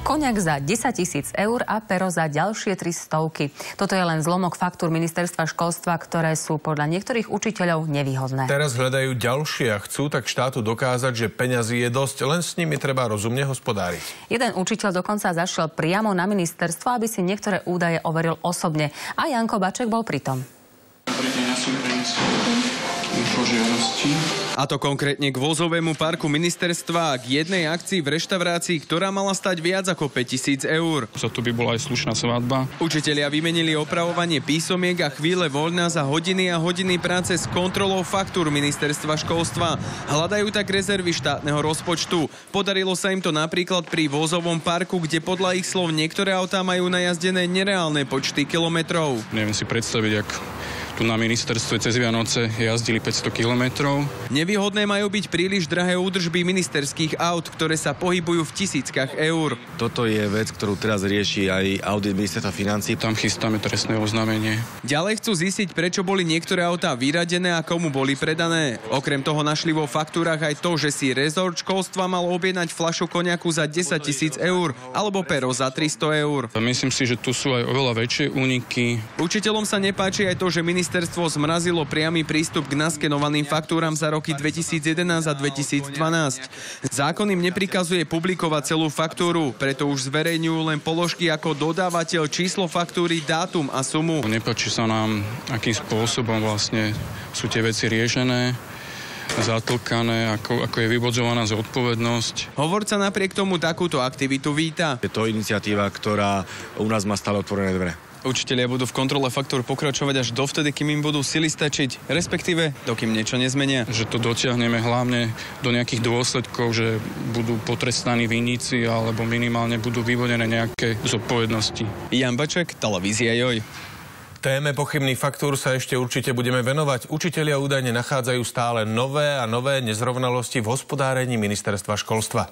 Koniak za 10 000 eur a pero za ďalšie 300. Toto je len zlomok faktúr ministerstva školstva, ktoré sú podľa niektorých učiteľov nevýhodné. Teraz hľadajú ďalšie a chcú tak štátu dokázať, že peňazí je dosť, len s nimi treba rozumne hospodáriť. Jeden učiteľ dokonca zašiel priamo na ministerstvo, aby si niektoré údaje overil osobne. A Janko Baček bol pritom. A to konkrétne k vozovému parku ministerstva a k jednej akcii v reštaurácii, ktorá mala stať viac ako 5 000 eur. Za to by bola aj slušná svadba. Učitelia vymenili opravovanie písomiek a chvíle voľna za hodiny a hodiny práce s kontrolou faktúr ministerstva školstva. Hľadajú tak rezervy štátneho rozpočtu. Podarilo sa im to napríklad pri vozovom parku, kde podľa ich slov niektoré autá majú najazdené nereálne počty kilometrov. Neviem si predstaviť, ak tu na ministerstve cez Vianoce jazdili 500 kilometrov. Nevýhodné majú byť príliš drahé údržby ministerských aut, ktoré sa pohybujú v tisíckach eur. Toto je vec, ktorú teraz rieši aj audit ministerstva financií. Tam chystáme trestné oznámenie. Ďalej chcú zistiť, prečo boli niektoré autá vyradené a komu boli predané. Okrem toho našli vo faktúrach aj to, že si rezort školstva mal objednať fľašu koniaku za 10 000 eur alebo pero za 300 eur. Myslím si, že tu sú aj oveľa väčšie úniky. Učiteľom sa nepáči aj to, že ministerstvo zmrazilo priamy prístup k naskenovaným faktúram za roky 2011 a 2012. Zákon im neprikazuje publikovať celú faktúru, preto už zverejňujú len položky ako dodávateľ, číslo faktúry, dátum a sumu. Nepáči sa nám, akým spôsobom vlastne sú tie veci riešené, zatlkané, ako je vyvodzovaná zodpovednosť. Hovorca napriek tomu takúto aktivitu víta. Je to iniciatíva, ktorá u nás má stále otvorené dvere. Učitelia budú v kontrole faktúr pokračovať až dovtedy, kým im budú sily stačiť, respektíve dokým niečo nezmenia. Že to dotiahneme hlavne do nejakých dôsledkov, že budú potrestaní vinníci alebo minimálne budú vyvodené nejaké zodpovednosti. Jan Baček, televízia Joj. Téme pochybných faktúr sa ešte určite budeme venovať. Učitelia údajne nachádzajú stále nové a nové nezrovnalosti v hospodárení ministerstva školstva.